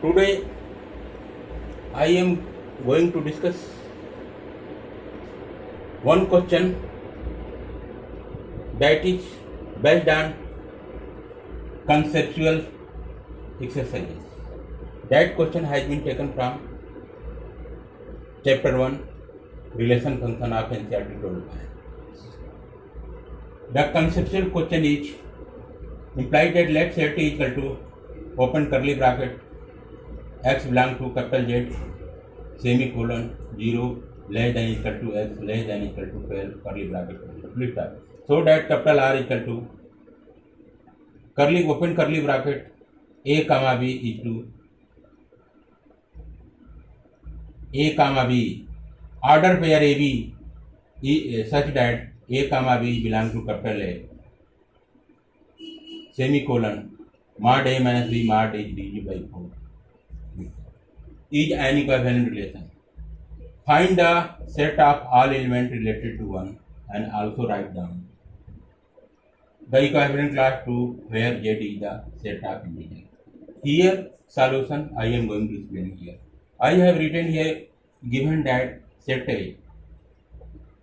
Today I am going to discuss one question that is based on conceptual exercises. That question has been taken from chapter 1, relation function of NCERT 12. The conceptual question is implied that let set is equal to open curly bracket x belong to capital Z semicolon 0 less than equal to x less than equal to 12 curly bracket split up. So that capital R equal to curly open curly bracket a comma b is to a comma b order pair AB is such that a comma b belong to capital A semicolon mod a minus b mod is dg by 4 is an equivalent relation. Find the set of all elements related to 1 and also write down the equivalent class 2 where Z is the set of integers. Here solution I am going to explain here. I have written here given that set A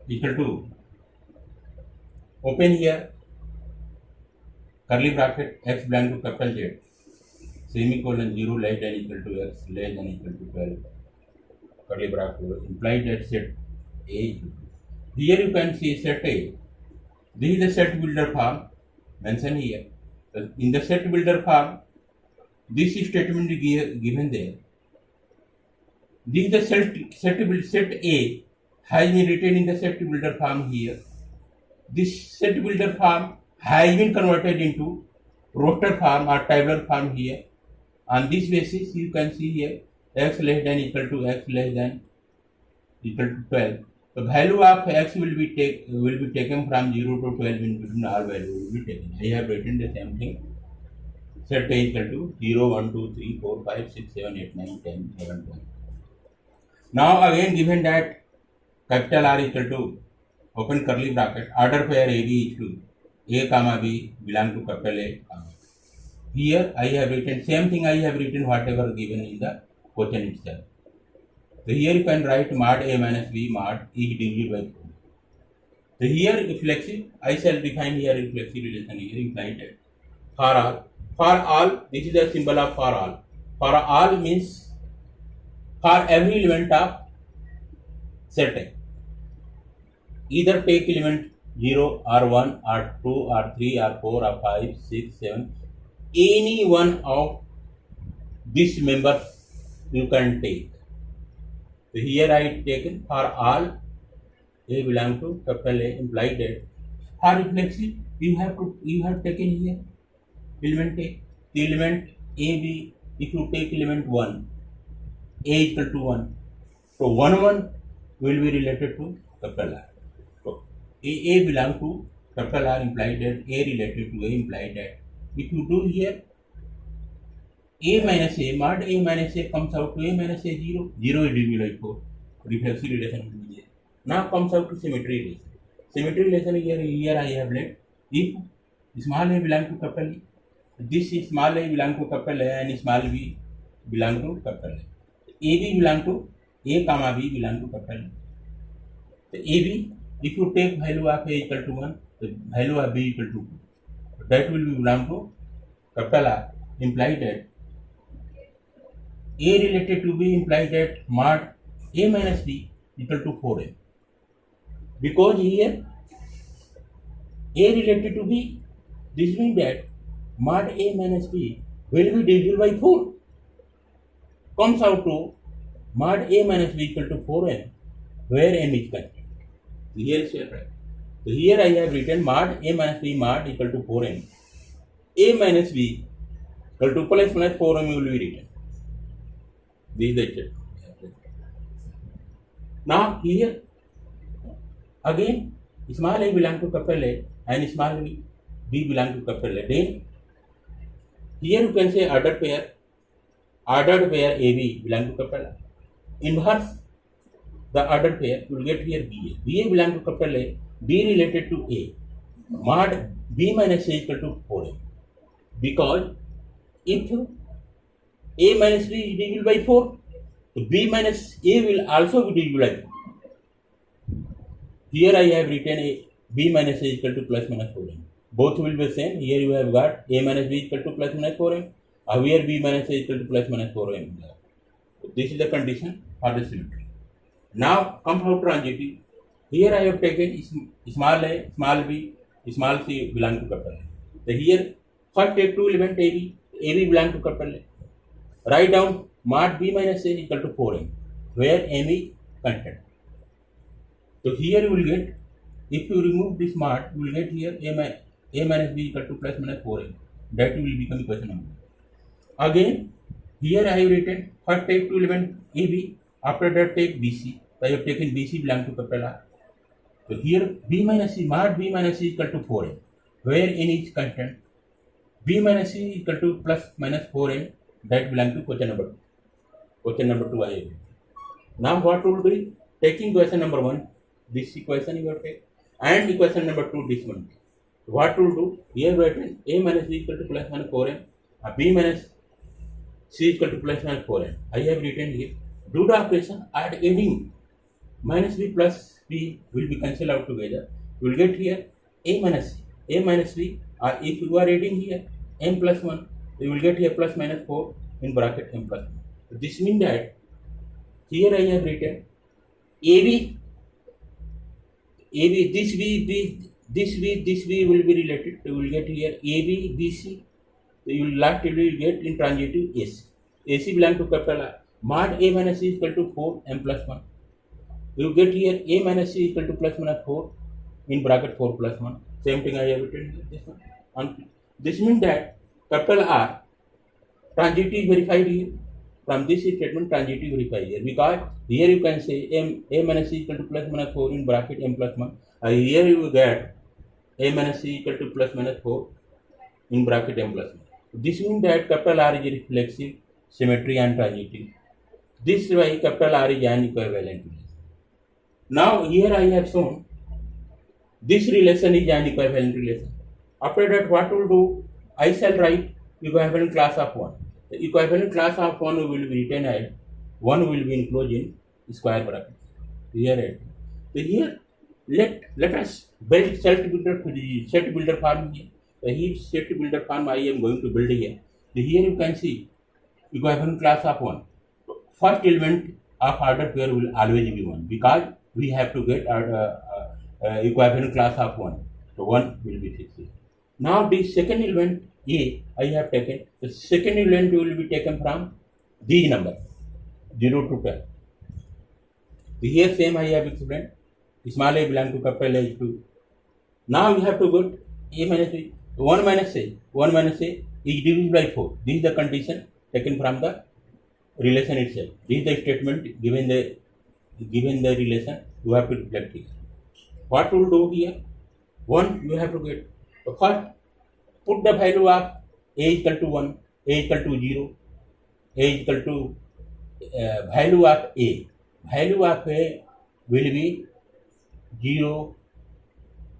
equal to open here curly bracket x belong to capital Z semicolon 0 less than equal to x less than equal to 12 curly bracket implied that set A. Here you can see set A. This is the set builder form mentioned here. In the set builder form, this statement is given there. This is the set A has been written in the set builder form here. This set builder form has been converted into roster form or tabular form here. On this basis, you can see here x less than equal to x less than equal to 12. The value of x will be taken from 0 to 12 in between all values will be taken. I have written the same thing. Set A equal to 0, 1, 2, 3, 4, 5, 6, 7, 8, 9, 10, 11, 12. Now again given that capital R equal to open curly bracket order pair AB is to A comma B belong to capital A comma. Here I have written same thing I have written whatever given in the question itself. So here you can write mod A minus B mod is divided by 4. So here reflexive, I shall define here reflexive relation here implied that for all, this is the symbol of for all. For all means for every element of set A. Either take element 0 or 1 or 2 or 3 or 4 or 5, 6, 7, any one of these members you can take. So here I taken for all A belong to capital A implied that for reflexive you have taken here element A. The element AB, if you take element 1, A equal to 1. So 1 1 will be related to capital R. So A belong to capital R implied that A related to A implied that if you do here A minus A mod A minus A comes out to A minus A 0. 0 is divided by 4. Reflexive relation will be there. Now comes out to symmetry relation. Symmetry relation here I have let if small a belong to capital A, this is small a belong to capital A and small b belong to capital A. AB belong to A comma B belong to capital A. So AB, if you take value of A equal to 1, the value of B equal to 2. That will be belong to capital R implied that A related to B implies that mod A minus B equal to 4M. Because here A related to B, this means that mod A minus B will be divisible by 4. Comes out to mod A minus B equal to 4M, where M is constant. Here is right. So here I have written mod A minus B mod equal to 4M. A minus B equal to plus 4M will be written. This is the check. Now here again small a belong to capital A and small b belong to capital A. Then here you can say ordered pair AB belong to capital A. Inverse the ordered pair you will get here BA. BA belong to capital A, B related to A. Mod B minus A equal to 4A. Because if A minus B is divisible by 4. So B minus A will also be divisible by 4. Here I have written a B minus A is equal to plus minus 4m. Both will be same. Here you have got A minus B is equal to plus minus 4m. Here B minus A is equal to plus minus 4m. So this is the condition for the symmetry. Now come for transitive. Here I have taken small a, small b, small c belong to capital A. So here first take two element AB belong to capital A. Write down mod B minus A is equal to 4m, where m is constant. So here you will get, if you remove this mod, you will get here a minus b equal to plus minus 4m. That will become equation number. Again, here I have written first take two element AB, after that take BC. So I have taken BC belong to capital R. So here B minus C, mod B minus C is equal to 4m, where n is constant. B minus C is equal to plus minus 4m, that belongs to question number 2. Question number 2 I have. Now what will do? Taking question number 1, this equation you have taken, and equation number 2, this one. What will do? Here we have written A minus B equal to plus minus 4m, B minus C equal to plus minus 4m. I have written here. Do the operation at adding minus B plus B will be cancelled out together. You will get here A minus C, A minus B, or if you are adding here m plus 1, you will get here plus minus 4 in bracket m plus 1. This means that here I have written AB, this B will be related. You will get here AB, BC. You will lastly get in transitive AC. AC belongs to capital R. Mod A minus C is equal to 4 m plus 1. You get here A minus C equal to plus minus 4 in bracket 4 plus 1. Same thing I have written here, this one. This means that capital R transitive is verified here. From this statement transitive verified here, because here you can say A minus C equal to plus minus 4 in bracket m plus 1. Here you get A minus C equal to plus minus 4 in bracket m plus 1. This means that capital R is reflexive, symmetry and transitive. This is why capital R is an equivalent relation. Now here I have shown this relation is an equivalent relation. After that what will do? I shall write equivalent class of 1. The equivalent class of 1 will be written as 1 will be enclosed in square bracket. Here, so here let us build set builder form here. So here set builder form I am going to build here. So here you can see equivalent class of 1. First element of order pair will always be 1, because we have to get equivalent class of 1. So 1 will be fixed. Now the second element A I have taken. The second element will be taken from these numbers 0 to 12. Here same I have explained. Small a belongs to capital A is 2. Now you have to get A minus B. 1 minus A is divisible by 4. This is the condition taken from the relation itself. This is the statement given the relation you have to reflect here. What will do here? 1 you have to get. So first put the value of A equal to 1, A equal to 0, A equal to value of A. Value of A will be 0,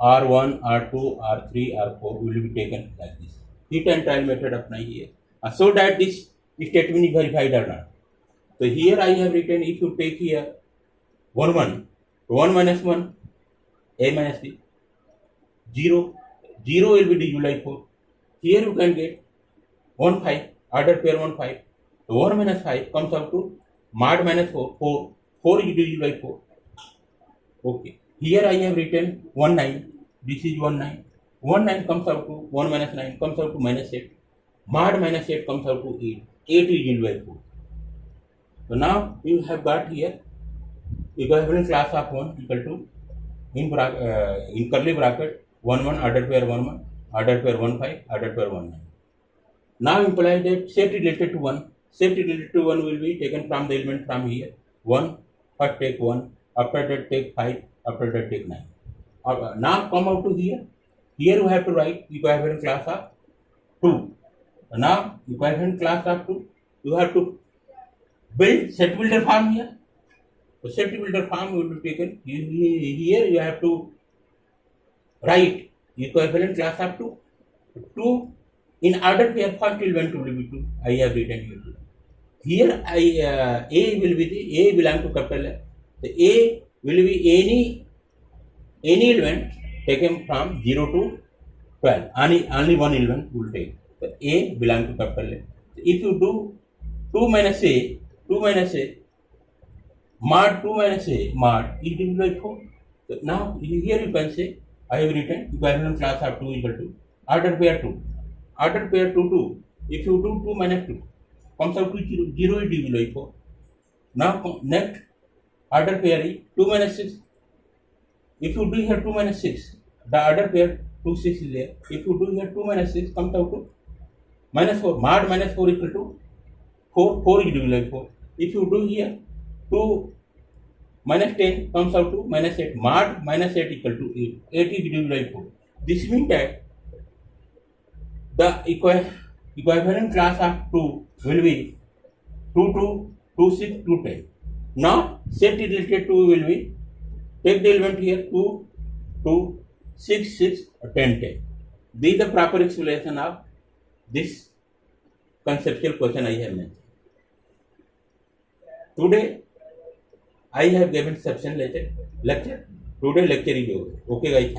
R1, R2, R3, R4 will be taken like this. Heat and trial method apply here. So that this statement is verified or not. So here I have written, if you take here 1 minus 1, A minus B, 0 will be divisible by 4. Here you can get 1 5, order pair 1 5. So 1 minus 5 comes out to mod minus 4 is divisible by 4. Okay. Here I have written 1 9, this is 1 9. 1 9 comes out to 1 minus 9 comes out to minus 8. Mod minus 8 comes out to 8. 8 is divisible by 4. So now you have got here equivalent class of 1 equal to in curly bracket 1 1, order pair 1 1, order pair 1 5, order pair 1 9. Now imply that set related to 1. Set related to 1 will be taken from the element from here. 1, first take 1, after that take 5, after that take 9. Now come out to here. Here you have to write equivalent class of 2. Now equivalent class of 2, you have to build set builder form here. So set builder form will be taken. Here you have to write equivalent class of 2. 2 in order pair first element will be 2. I have written here 2. here A will be the A belong to capital A. The A will be any element taken from 0 to 12. Only one element will take. The A belong to capital A. If you do 2 minus A mod 2 minus A mod, it will be like 4. So now here you can say I have written equivalent class of 2 equal to order pair 2. Order pair 2 2. If you do 2 minus 2 comes out to 0, 0 it will be like 4. Now next order pair is 2 minus 6. If you do here 2 minus 6, the order pair 2 6 is there. If you do here 2 minus 6 comes out to minus 4. Mod minus 4 equal to 4. 4 it will be like 4. If you do here 2 minus 10 comes out to minus 8. Mod minus 8 equal to 8. 8 is will be like 4. This means that the equivalent class of 2 will be 2 2 2 6 2 10. Now set related to will be take the element here 2 2 6 6 10 10. This is the proper explanation of this conceptual question I have mentioned. Today I have given sufficient lecture. Today lecture is over. Okay guys.